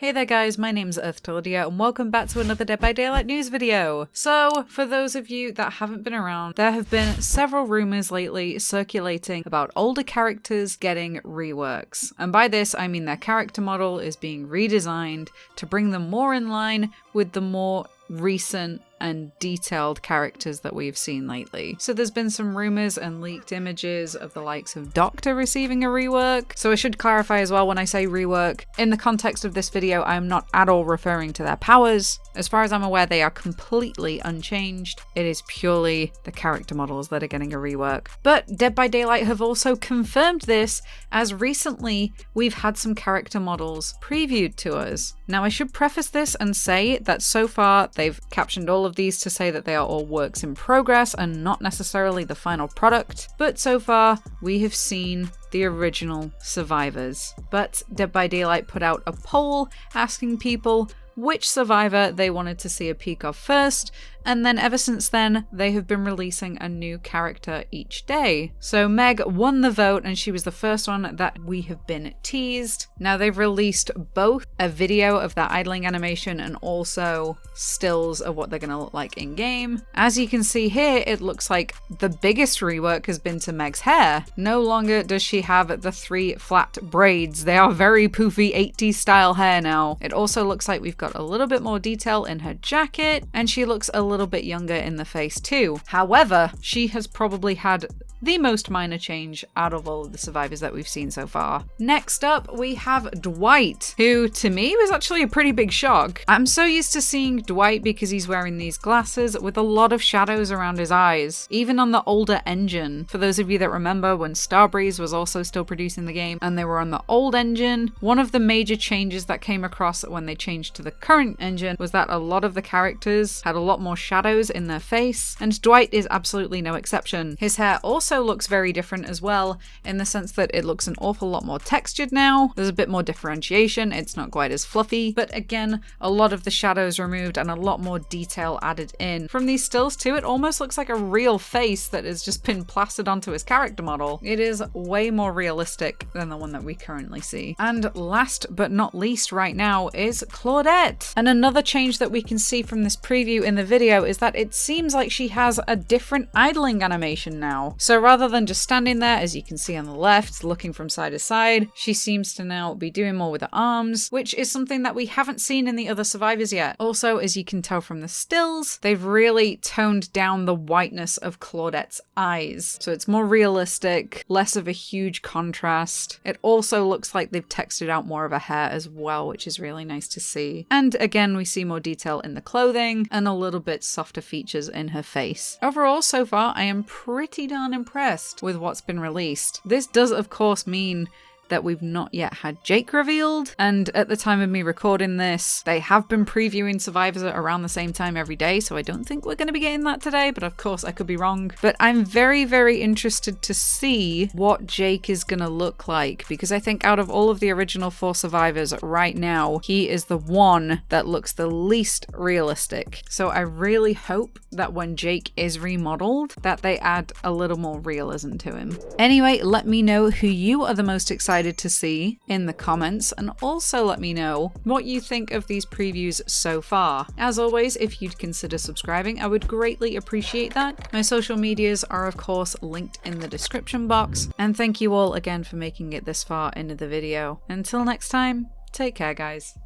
Hey there guys, my name's EarthToLydia and welcome back to another Dead by Daylight news video. So, for those of you that haven't been around, there have been several rumors lately circulating about older characters getting reworks. And by this, I mean their character model is being redesigned to bring them more in line with the more recent and detailed characters that we've seen lately. So there's been some rumors and leaked images of the likes of Doctor receiving a rework. So I should clarify as well, when I say rework, in the context of this video, I am not at all referring to their powers. As far as I'm aware, they are completely unchanged. It is purely the character models that are getting a rework. But Dead by Daylight have also confirmed this, as recently we've had some character models previewed to us. Now I should preface this and say that so far they've captioned all of these to say that they are all works in progress and not necessarily the final product, but so far we have seen the original survivors. But Dead by Daylight put out a poll asking people which survivor they wanted to see a peek of first, and then ever since then, they have been releasing a new character each day. So Meg won the vote and she was the first one that we have been teased. Now they've released both a video of that idling animation and also stills of what they're gonna look like in game. As you can see here, it looks like the biggest rework has been to Meg's hair. No longer does she have the 3 flat braids. They are very poofy 80s style hair now. It also looks like we've got a little bit more detail in her jacket, and she looks a little bit younger in the face too. However, she has probably had the most minor change out of all of the survivors that we've seen so far. Next up, we have Dwight, who to me was actually a pretty big shock. I'm so used to seeing Dwight because he's wearing these glasses with a lot of shadows around his eyes, even on the older engine. For those of you that remember when Starbreeze was also still producing the game and they were on the old engine, one of the major changes that came across when they changed to the current engine was that a lot of the characters had a lot more shadows in their face, and Dwight is absolutely no exception. His hair also looks very different as well, in the sense that it looks an awful lot more textured now. There's a bit more differentiation, it's not quite as fluffy, but again, a lot of the shadows removed and a lot more detail added in. From these stills too, it almost looks like a real face that has just been plastered onto his character model. It is way more realistic than the one that we currently see. And last but not least right now is Claudette. And another change that we can see from this preview in the video is that it seems like she has a different idling animation now. So rather than just standing there, as you can see on the left, looking from side to side, she seems to now be doing more with her arms, which is something that we haven't seen in the other survivors yet. Also, as you can tell from the stills, they've really toned down the whiteness of Claudette's eyes. So it's more realistic, less of a huge contrast. It also looks like they've textured out more of her hair as well, which is really nice to see. And again, we see more detail in the clothing and a little bit softer features in her face. Overall, so far, I am pretty darn impressed with what's been released. This does, of course, mean that we've not yet had Jake revealed, and at the time of me recording this, they have been previewing survivors around the same time every day, so I don't think we're going to be getting that today, but of course I could be wrong. But I'm very, very interested to see what Jake is going to look like, because I think out of all of the original 4 survivors right now, he is the one that looks the least realistic. So I really hope that when Jake is remodeled, that they add a little more realism to him. Anyway, let me know who you are the most excited to see in the comments, and also let me know what you think of these previews so far. As always, if you'd consider subscribing, I would greatly appreciate that. My social medias are of course linked in the description box, and thank you all again for making it this far into the video. Until next time, take care guys.